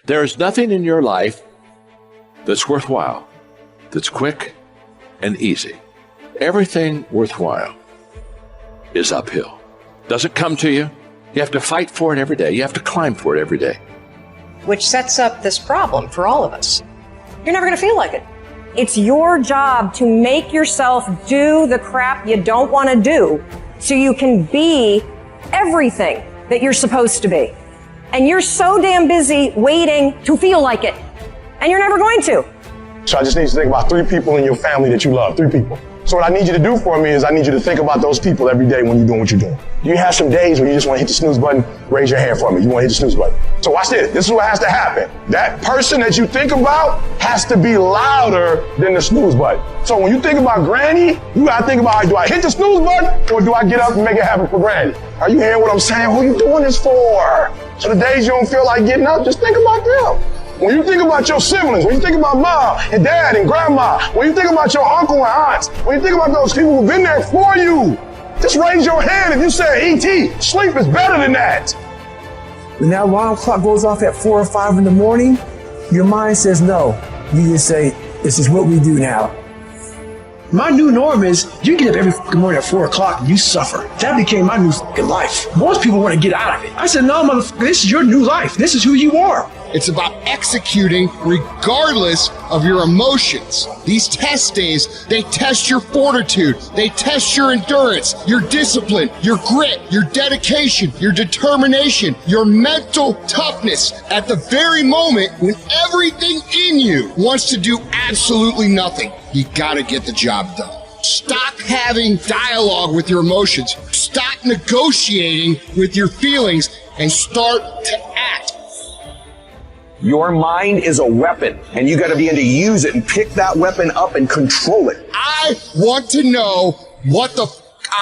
There is nothing in your life that's worthwhile, that's quick and easy. Everything worthwhile is uphill. Doesn't come to you. You have to fight for it every day. You have to climb for it every day. Which sets up this problem for all of us. You're never going to feel like it. It's your job to make yourself do the crap you don't want to do so you can be everything that you're supposed to be. And you're so damn busy waiting to feel like it. And you're never going to. So I just need you to think about 3 people in your family that you love. 3 people. So what I need you to do for me is I need you to think about those people every day when you're doing what you're doing. You have some days where you just want to hit the snooze button, raise your hand for me. You want to hit the snooze button. So watch this. This is what has to happen. That person that you think about has to be louder than the snooze button. So when you think about Granny, you got to think about, do I hit the snooze button or do I get up and make it happen for Granny? Are you hearing what I'm saying? Who are you doing this for? So the days you don't feel like getting up, just think about them. When you think about your siblings, when you think about mom and dad and grandma, when you think about your uncle and aunts, when you think about those people who've been there for you, just raise your hand if you say, E.T., sleep is better than that. When that alarm clock goes off at 4 or 5 in the morning, your mind says no. You just say, this is what we do now. My new norm is you get up every fucking morning at 4 o'clock and you suffer. That became my new fucking life. Most people want to get out of it. I said, no, motherfucker, this is your new life. This is who you are. It's about executing regardless of your emotions. These test days, they test your fortitude. They test your endurance, your discipline, your grit, your dedication, your determination, your mental toughness. At the very moment when everything in you wants to do absolutely nothing, you gotta get the job done. Stop having dialogue with your emotions. Stop negotiating with your feelings and start to act. Your mind is a weapon, and you got to be able to use it and pick that weapon up and control it. I want to know what the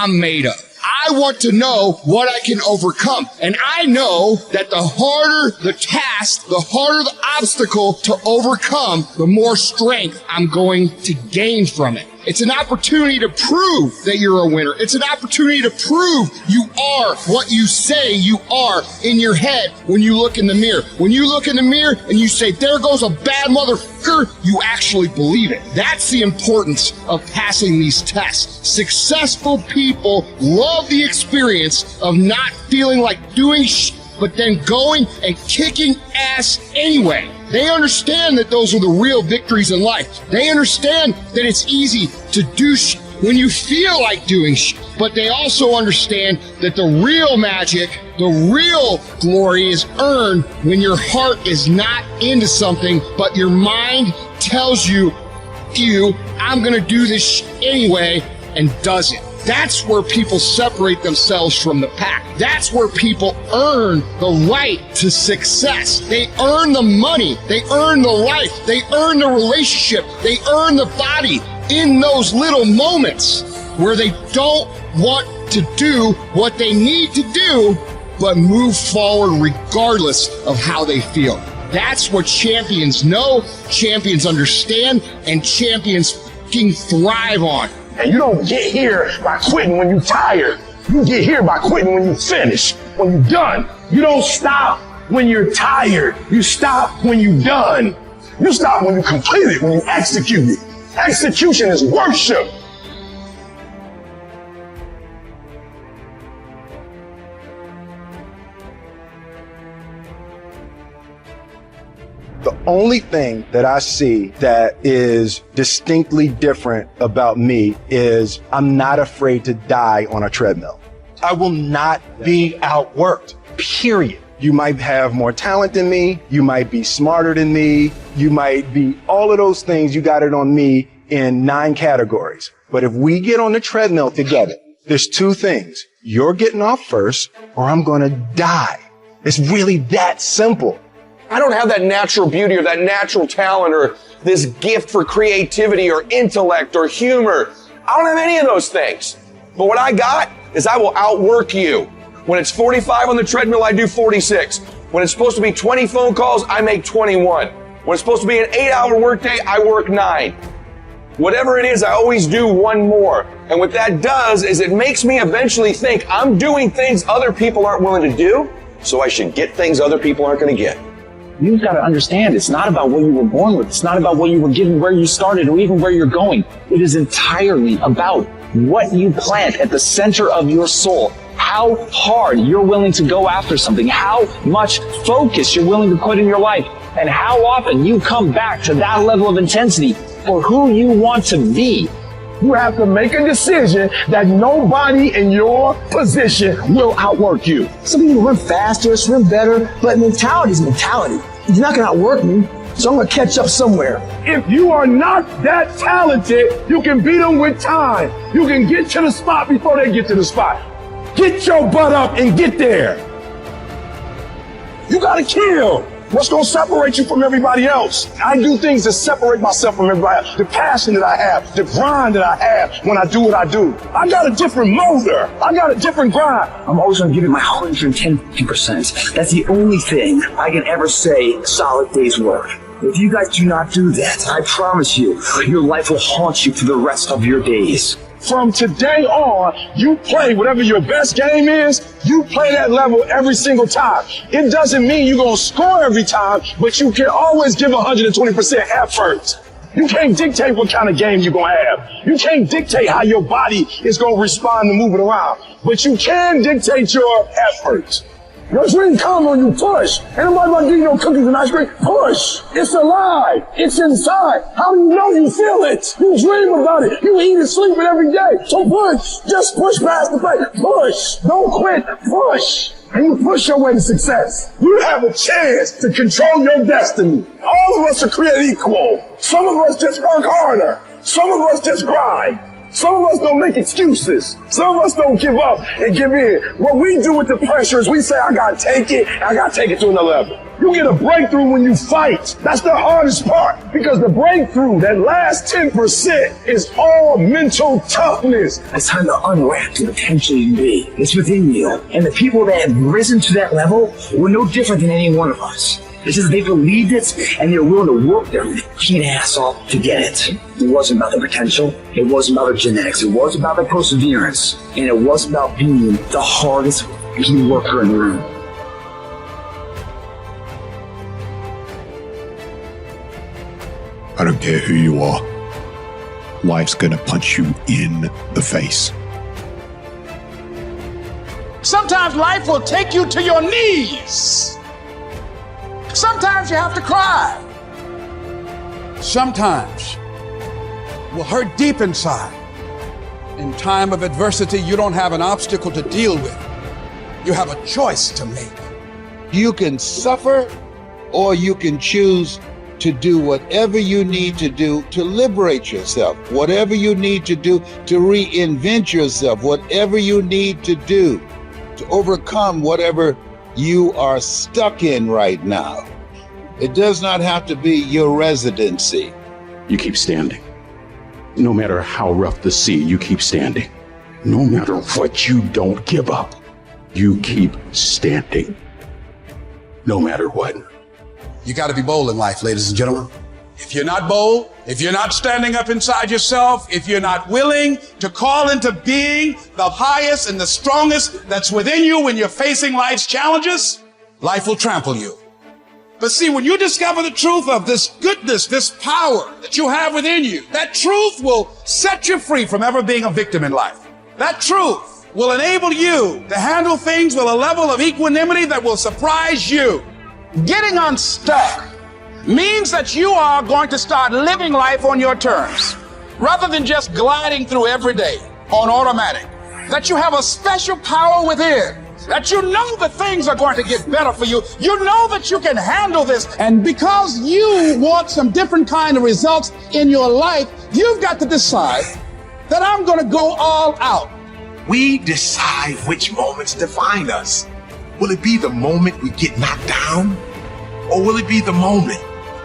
I'm made of. I want to know what I can overcome. And I know that the harder the task, the harder the obstacle to overcome, the more strength I'm going to gain from it. It's an opportunity to prove that you're a winner. It's an opportunity to prove you are what you say you are in your head when you look in the mirror. When you look in the mirror and you say, there goes a bad motherfucker, you actually believe it. That's the importance of passing these tests. Successful people love the experience of not feeling like doing shit, but then going and kicking ass anyway. They understand that those are the real victories in life. They understand that it's easy to do shit when you feel like doing shit. But they also understand that the real magic, the real glory is earned when your heart is not into something, but your mind tells you, I'm gonna do this shit anyway, and does it. That's where people separate themselves from the pack. That's where people earn the right to success. They earn the money. They earn the life. They earn the relationship. They earn the body in those little moments where they don't want to do what they need to do, but move forward regardless of how they feel. That's what champions know, champions understand, and champions fucking thrive on. And you don't get here by quitting when you're tired. You get here by quitting when you finish, when you're done. You don't stop when you're tired. You stop when you're done. You stop when you complete it, when you execute it. Execution is worship. The only thing that I see that is distinctly different about me is I'm not afraid to die on a treadmill. I will not be outworked, period. You might have more talent than me. You might be smarter than me. You might be all of those things. You got it on me in 9 categories. But if we get on the treadmill together, there's 2 things. You're getting off first or I'm going to die. It's really that simple. I don't have that natural beauty or that natural talent or this gift for creativity or intellect or humor. I don't have any of those things. But what I got is I will outwork you. When it's 45 on the treadmill, I do 46. When it's supposed to be 20 phone calls, I make 21. When it's supposed to be an 8-hour workday, I work 9. Whatever it is, I always do 1 more. And what that does is it makes me eventually think I'm doing things other people aren't willing to do, so I should get things other people aren't going to get. You've got to understand, it's not about what you were born with. It's not about what you were given, where you started, or even where you're going. It is entirely about what you plant at the center of your soul. How hard you're willing to go after something. How much focus you're willing to put in your life. And how often you come back to that level of intensity for who you want to be. You have to make a decision that nobody in your position will outwork you. Some people run faster, swim better, but mentality is mentality. You're not going to outwork me, so I'm going to catch up somewhere. If you are not that talented, you can beat them with time. You can get to the spot before they get to the spot. Get your butt up and get there. You got to kill. What's going to separate you from everybody else? I do things to separate myself from everybody else. The passion that I have, the grind that I have when I do what I do. I got a different motor. I got a different grind. I'm always going to give it my 110%. That's the only thing I can ever say a solid day's work. If you guys do not do that, I promise you, your life will haunt you for the rest of your days. From today on, you play whatever your best game is, you play that level every single time. It doesn't mean you're going to score every time, but you can always give 120% effort. You can't dictate what kind of game you're going to have. You can't dictate how your body is going to respond to moving around, but you can dictate your effort. Your dream come when you push. Ain't nobody about to give you no cookies and ice cream. Push. It's alive. It's inside. How do you know you feel it? You dream about it. You eat and sleep it every day. So push. Just push past the fight. Push. Don't quit. Push. And you push your way to success. You have a chance to control your destiny. All of us are created equal. Some of us just work harder. Some of us just grind. Some of us don't make excuses. Some of us don't give up and give in. What we do with the pressure is we say, I gotta take it, I gotta take it to another level. You get a breakthrough when you fight. That's the hardest part, because the breakthrough, that last 10%, is all mental toughness. It's time to unwrap the potential you can be. It's within you. And the people that have risen to that level were no different than any one of us. It's just they believed it, and they're willing to work their keen ass off to get it. It wasn't about the potential. It wasn't about the genetics. It was about the perseverance. And it was about being the hardest worker in the room. I don't care who you are. Life's gonna punch you in the face. Sometimes life will take you to your knees. Sometimes you have to cry. Sometimes will hurt deep inside. In time of adversity, you don't have an obstacle to deal with. You have a choice to make. You can suffer, or you can choose to do whatever you need to do to liberate yourself, whatever you need to do to reinvent yourself, whatever you need to do to overcome whatever you are stuck in right now. It does not have to be your residency. You keep standing. No matter how rough the sea, you keep standing. No matter what, you don't give up. You keep standing. No matter what. You got to be bold in life, ladies and gentlemen. If you're not bold, if you're not standing up inside yourself, if you're not willing to call into being the highest and the strongest that's within you when you're facing life's challenges, life will trample you. But see, when you discover the truth of this goodness, this power that you have within you, that truth will set you free from ever being a victim in life. That truth will enable you to handle things with a level of equanimity that will surprise you. Getting unstuck means that you are going to start living life on your terms, rather than just gliding through every day on automatic. That you have a special power within, that you know that things are going to get better for you. You know that you can handle this. And because you want some different kind of results in your life, you've got to decide that I'm going to go all out. We decide which moments define us. Will it be the moment we get knocked down? Or will it be the moment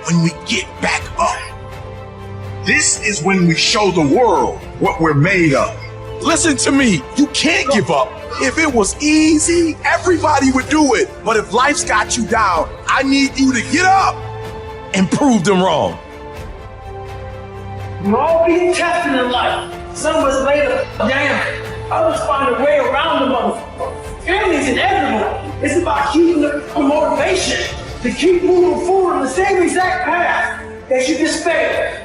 when we get back up? This is when we show the world what we're made of. Listen to me, you can't give up. If it was easy, everybody would do it. But if life's got you down, I need you to get up and prove them wrong. We're all being tested in life. Some of us laid a down. Others find a way around the motherfucker. Family's inevitable. It's about keeping the motivation. to keep moving forward on the same exact path that you just failed.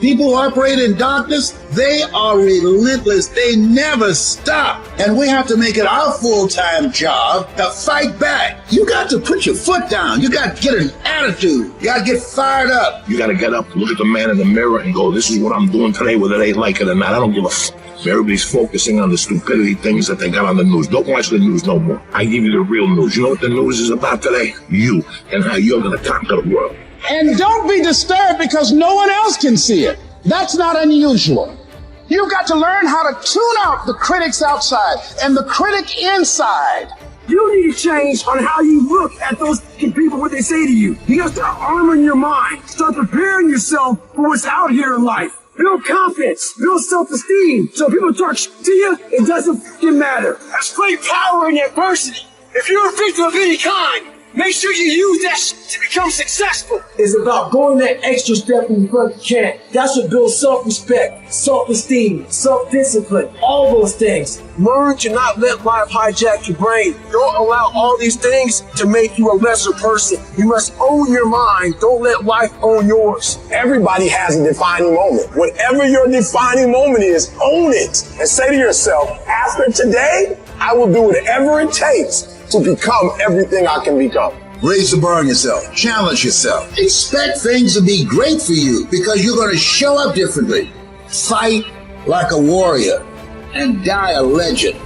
People who operate in darkness, they are relentless. They never stop. And we have to make it our full-time job to fight back. You got to put your foot down. You got to get an attitude. You got to get fired up. You got to get up, look at the man in the mirror and go, this is what I'm doing today, whether they like it or not. I don't give a f***. Everybody's focusing on the stupidity things that they got on the news. Don't watch the news no more. I give you the real news. You know what the news is about today? You and how you're going to conquer the world. And don't be disturbed because no one else can see it. That's not unusual. You've got to learn how to tune out the critics outside and the critic inside. You need to change on how you look at those people, what they say to you. You got to start armoring your mind. Start preparing yourself for what's out here in life. Build confidence. Build self-esteem. So people talk to you, it doesn't fucking matter. There's great power in adversity. If you're a victim of any kind, make sure you use that shit to become successful. It's about going that extra step when you fucking can. That's what builds self-respect, self-esteem, self-discipline, all those things. Learn to not let life hijack your brain. Don't allow all these things to make you a lesser person. You must own your mind. Don't let life own yours. Everybody has a defining moment. Whatever your defining moment is, own it. And say to yourself, after today, I will do whatever it takes to become everything I can become. Raise the bar on yourself. Challenge yourself. Expect things to be great for you because you're going to show up differently. Fight like a warrior and die a legend.